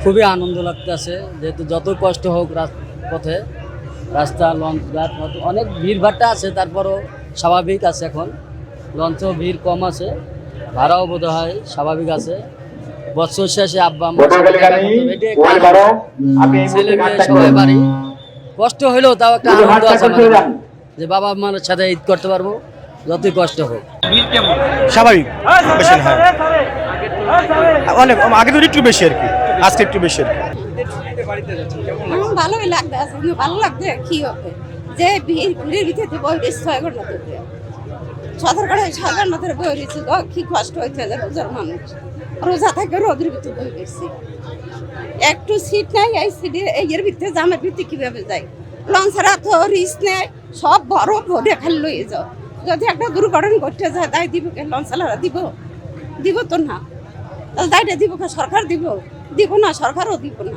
খুবই আনন্দ লাগতেছে, যেহেতু যত কষ্ট হোক পথে রাস্তা লঞ্চ ঘাট অনেক ভিড়ভাট্টা আছে, তারপরও স্বাভাবিক আছে। এখন লঞ্চেও ভিড় কম আছে, ভাড়াও বোধ হয় স্বাভাবিক আছে। বছর শেষে আব্বা আম্মার সাথে দেখার মতো এটাই একটা আনন্দ। ছেলে মেয়ে সবাই বাড়ি, কষ্ট হইলেও তাও একটা আনন্দ আছে আমাদের, যে বাবা মার সাথে ঈদ করতে পারবো যতই কষ্ট হোক। স্বাভাবিক বেশি না, অনেক আগে তো একটু বেশি আর কি, আজকে একটু বেশি আর কি। ভালোই লাগবে, ভালো লাগবে কি হবে যে ভিড়ের ভিতরে বই বেশ 6 ঘন্টা ধরে সদর করে 6 ঘন্টা ধরে বই রয়েছে, কি কষ্ট হইতে যায় রোজার মানুষ, রোজা থাকে রোদের ভিতরে বই বেশি, একটু সিট নাই, এই সিটে এর ভিতরে জামের ভিতরে কিভাবে যায়, লঞ্চের তো রিস্ক নেই, সব বড় ভরে খালি লইয়ে যাও, যদি একটা দুর্ঘটনা ঘটতে যায় তাই দিব কে? লঞ্চালারা দিব তো না, দায়টা দিব কে? সরকার দিব না, সরকারও দিব না।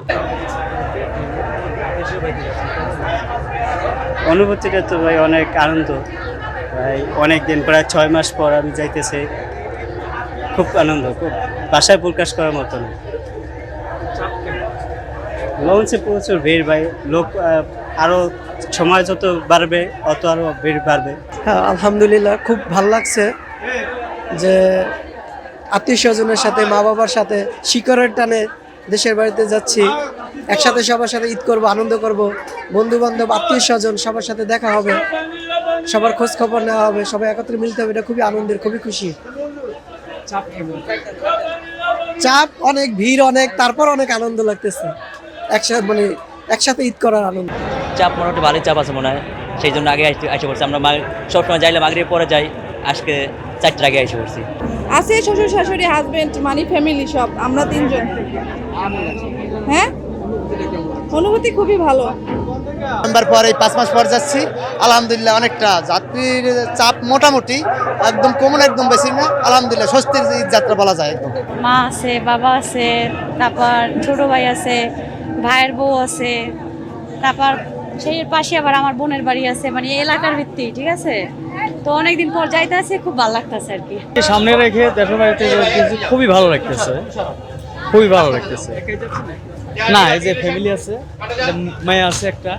অনুভূতিটা তো ভাই অনেক আনন্দ ভাই, অনেক দিন প্রায় 6 মাস পর আমি যাইতেছি, খুব আনন্দ, খুব ভাষায় প্রকাশ করার মতন। লঞ্চে প্রচুর ভিড় ভাই, লোক আরো সময় যত বাড়বে অত আরো ভিড় বাড়বে। হ্যাঁ, আলহামদুলিল্লাহ খুব ভালো লাগছে যে আত্মীয় স্বজনের সাথে, মা বাবার সাথে শিকড়ের টানে দেশের বাড়িতে যাচ্ছি, একসাথে সবার সাথে ঈদ করব, আনন্দ করব, বন্ধু বান্ধব আত্মীয় স্বজন সবার সাথে দেখা হবে, সবার খোঁজ খবর নেওয়া হবে, সবাই একত্রে মিলতে হবে, এটা খুবই আনন্দের, খুবই খুশি। চাপ অনেক, ভিড় অনেক, তারপর অনেক আনন্দ লাগতেছে, একসাথে ঈদ করার আনন্দ। চাপ মোটামুটি ভালোই চাপ আছে মনে হয়, সেই জন্য আগে এসে পড়ছি। আমরা সবসময় যাইলে মাগরিবের পরে যাই, আজকে 4টার আগে এসে পড়ছি। আছে শ্বশুর শাশুড়ি, হাজবেন্ড, মানে ফ্যামিলি সব, আমরা 3 জন। হ্যাঁ, অনুভূতি খুবই ভালো। নাম্বার পর এই 5 মাস পর যাচ্ছি, আলহামদুলিল্লাহ অনেকটা যাত্রীর চাপ মোটামুটি একদম কমন, একদম বেশি না, আলহামদুলিল্লাহ স্বস্তির ঈদ যাত্রা বলা যায় একদম। মা আছে, বাবা আছে, তারপর ছোট ভাই আছে, ভাইয়ের বউ আছে, তারপর সেই পাশে আবার আমার বোনের বাড়ি আছে, মানে এলাকার ভিত্তিক, ঠিক আছে। তো অনেকদিন পর যাইতে আছে, খুব ভালো লাগতেছে আর কি। সামনে রেখে দেশের বাড়িতে খুবই ভালো লাগতেছে, খুবই ভালো লাগতেছে। না, এই যে ফ্যামিলি আছে, মেয়ে আছে একটা।